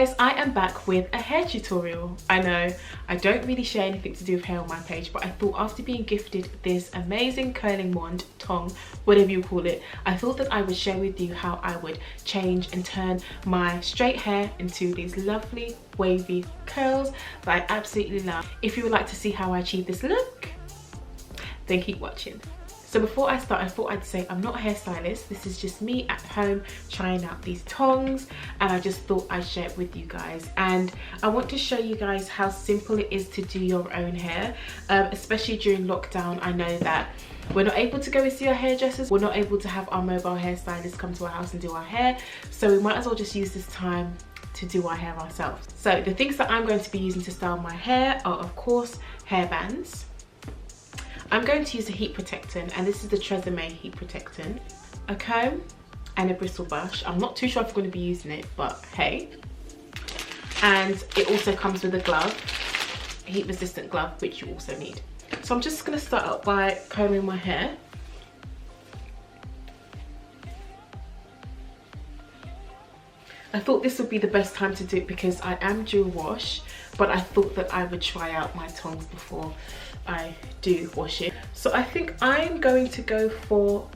guys, I am back with a hair tutorial. I know I don't really share anything to do with hair on my page, but I thought after being gifted this amazing curling wand, tong, whatever you call it, I thought that I would share with you how I would change and turn my straight hair into these lovely wavy curls that I absolutely love. If you would like to see how I achieve this look, then keep watching. So before I start, I thought I'd say I'm not a hairstylist. This is just me at home trying out these tongs, and I just thought I'd share it with you guys. And I want to show you guys how simple it is to do your own hair, especially during lockdown. I know that we're not able to go and see our hairdressers. We're not able to have our mobile hairstylists come to our house and do our hair. So we might as well just use this time to do our hair ourselves. So the things that I'm going to be using to style my hair are, of course, hair bands. I'm going to use a heat protectant, and this is the Desreen heat protectant, a comb and a bristle brush. I'm not too sure if I'm going to be using it, but hey. And it also comes with a glove, a heat resistant glove, which you also need. So I'm just going to start out by combing my hair. I thought this would be the best time to do it because I am dual wash, but I thought that I would try out my tongs before I do wash it. So I think I'm going to go for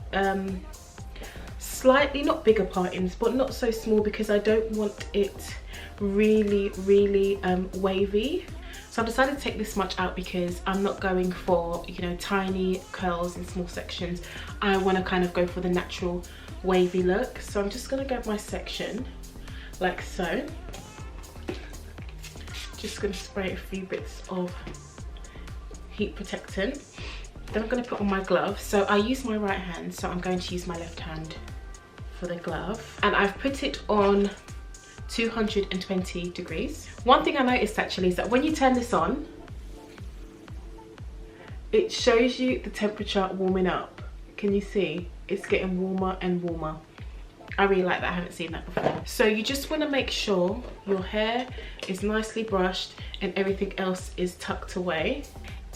slightly, not bigger partings, but not so small, because I don't want it really wavy. So I've decided to take this much out because I'm not going for, you know, tiny curls in small sections. I want to kind of go for the natural wavy look. So I'm just going to grab my section like so. Just going to spray a few bits of heat protectant. Then I'm going to put on my glove. So I use my right hand, so I'm going to use my left hand for the glove. And I've put it on 220 degrees. One thing I noticed actually is that when you turn this on, it shows you the temperature warming up. Can you see? It's getting warmer and warmer. I really like that. I haven't seen that before. So you just want to make sure your hair is nicely brushed and everything else is tucked away.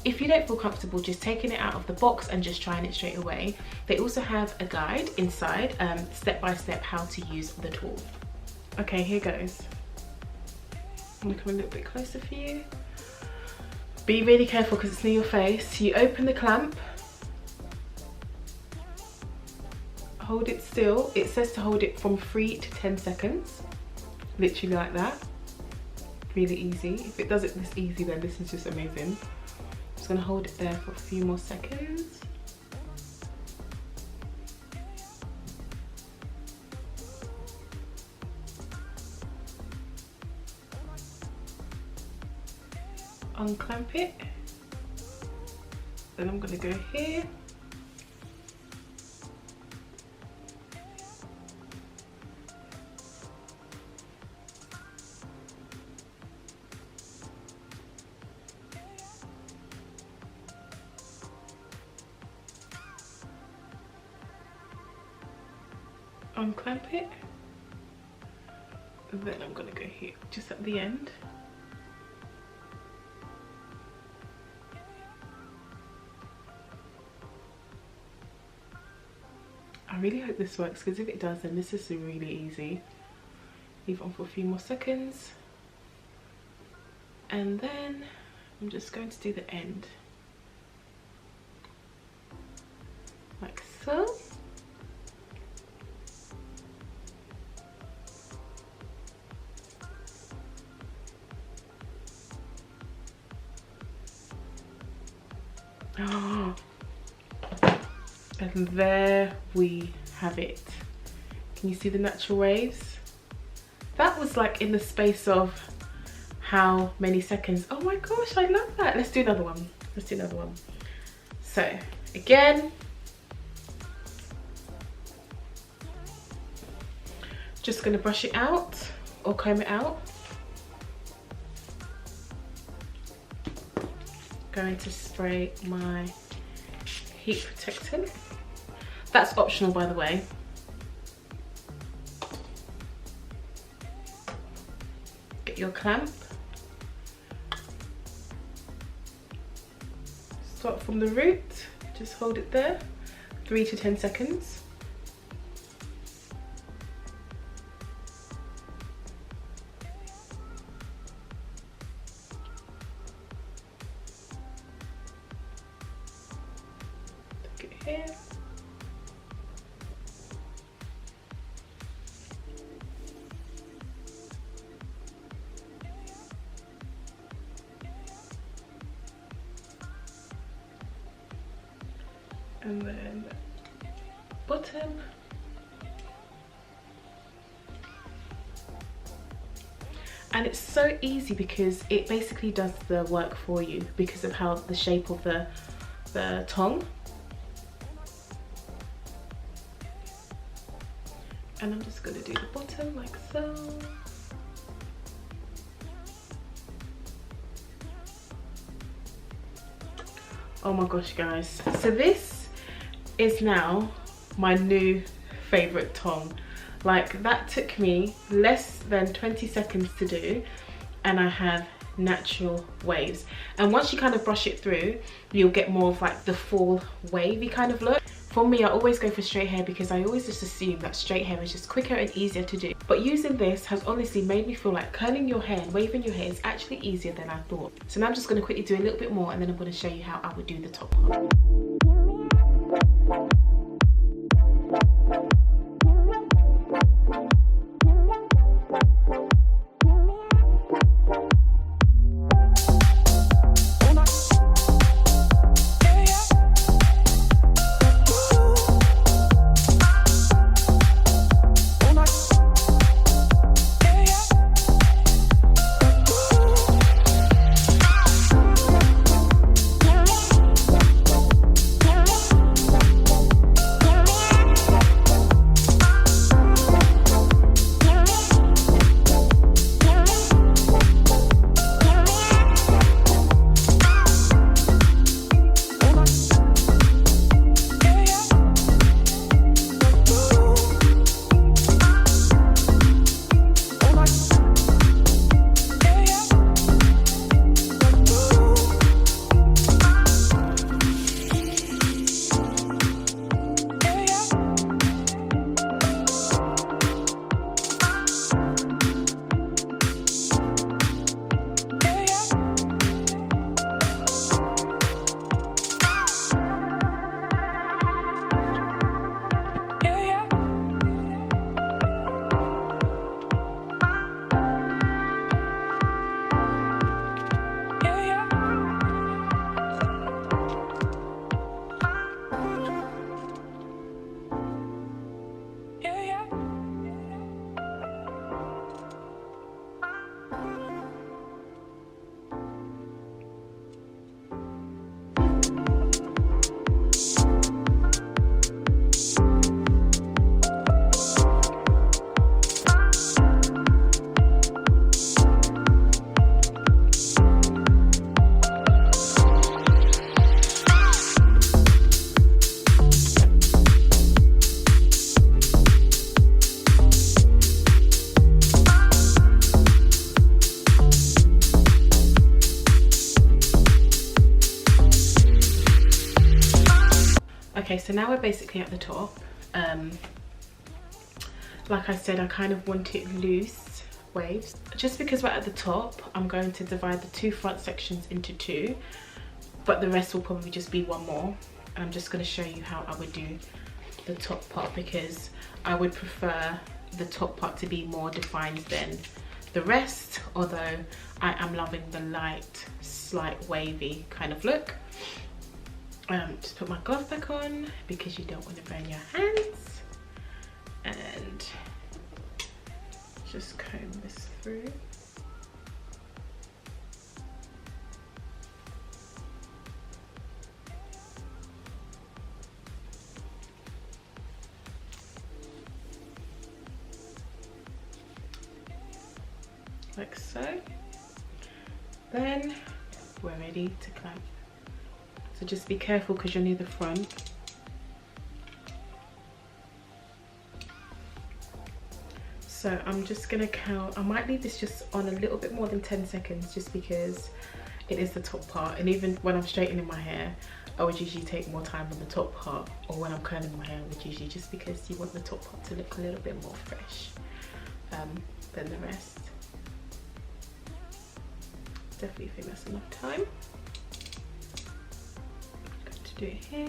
If you don't feel comfortable just taking it out of the box and just trying it straight away, they also have a guide inside, step by step how to use the tool. Okay, here goes. I'm gonna come a little bit closer for you. Be really careful because it's near your face. You open the clamp, hold it still. It says to hold it from 3 to 10 seconds, literally like that. Really easy. If it does it this easy, then this is just amazing. I'm just gonna hold it there for a few more seconds. Unclamp it. Then I'm gonna go here. Unclamp it. And then I'm gonna go here, just at the end. I really hope this works, because if it does, then this is really easy. Leave it on for a few more seconds. And then I'm just going to do the end. Like so. Oh. And there we have it. Can you see the natural waves? That was like in the space of how many seconds? Oh my gosh, I love that. Let's do another one. Let's do another one. So again, just gonna brush it out or comb it out. Going to spray my heat protectant. That's optional, by the way. Get your clamp. Start from the root, just hold it there, 3 to 10 seconds. and then bottom. And it's so easy because it basically does the work for you because of how the shape of the tongue. And I'm just gonna do the bottom like so. Oh my gosh, guys. So this is now my new favorite tongue. Like, that took me less than 20 seconds to do, and I have natural waves. And once you kind of brush it through, you'll get more of like the full wavy kind of look. For me, I always go for straight hair because I always just assume that straight hair is just quicker and easier to do. But using this has honestly made me feel like curling your hair and waving your hair is actually easier than I thought. So now I'm just going to quickly do a little bit more, and then I'm going to show you how I would do the top part. Okay, so now we're basically at the top. Like I said, I kind of want it loose waves. Just because we're at the top, I'm going to divide the two front sections into two, but the rest will probably just be one more. And I'm just going to show you how I would do the top part, because I would prefer the top part to be more defined than the rest, although I am loving the light, slight wavy kind of look. Just put my glove back on because you don't want to burn your hands, and just comb this through. Like so. Then we're ready to clamp. So just be careful because you're near the front. So I'm just gonna count, I might leave this just on a little bit more than 10 seconds just because it is the top part. And even when I'm straightening my hair, I would usually take more time on the top part, or when I'm curling my hair, I would usually, just because you want the top part to look a little bit more fresh than the rest. Definitely think that's enough time. Do it here.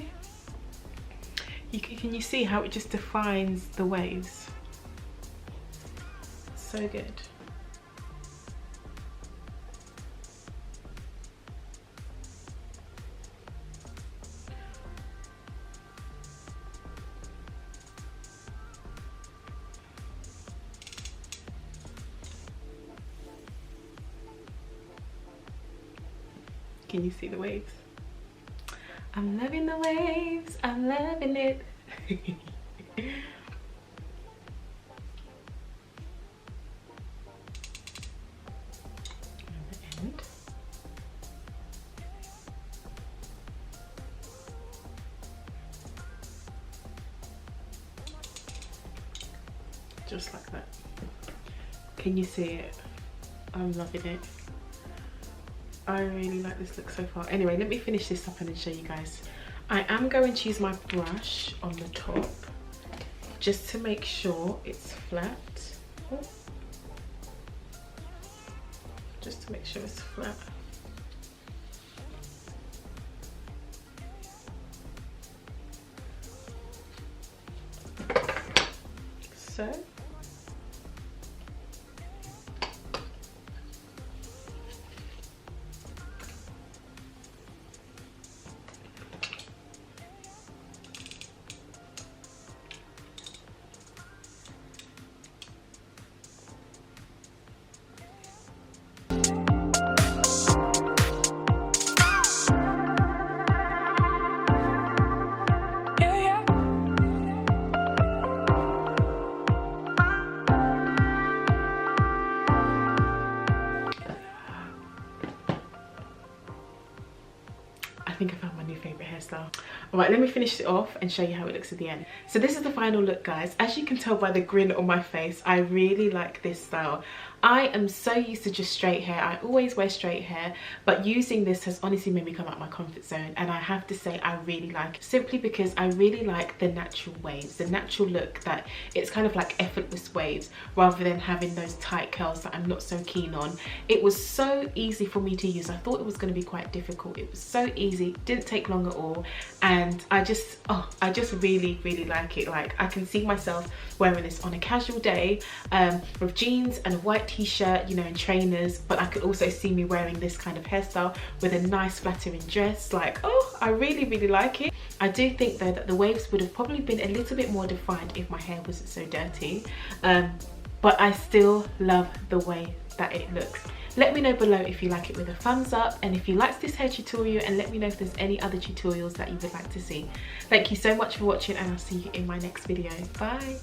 Can you see how it just defines the waves? So good. Can you see the waves? I'm loving the waves, I'm loving it. Just like that. Can you see it? I'm loving it. I really like this look so far. Anyway, let me finish this up and then show you guys. I am going to use my brush on the top just to make sure it's flat. Oh. Just to make sure it's flat. So. I think I found my new favourite hairstyle. Alright, let me finish it off and show you how it looks at the end. So this is the final look, guys. As you can tell by the grin on my face, I really like this style. I am so used to just straight hair. I always wear straight hair, but using this has honestly made me come out of my comfort zone, and I have to say I really like it, simply because I really like the natural waves, the natural look, that it's kind of like effortless waves rather than having those tight curls that I'm not so keen on. It was so easy for me to use. I thought it was going to be quite difficult. It was so easy, didn't take long at all, and I just really like it. Like, I can see myself wearing this on a casual day with jeans and a white t-shirt, you know, and trainers, but I could also see me wearing this kind of hairstyle with a nice flattering dress. Like, oh, I really like it. I do think though that the waves would have probably been a little bit more defined if my hair wasn't so dirty, but I still love the way that it looks. Let me know below if you like it with a thumbs up, and if you liked this hair tutorial, and let me know if there's any other tutorials that you would like to see. Thank you so much for watching, and I'll see you in my next video. Bye.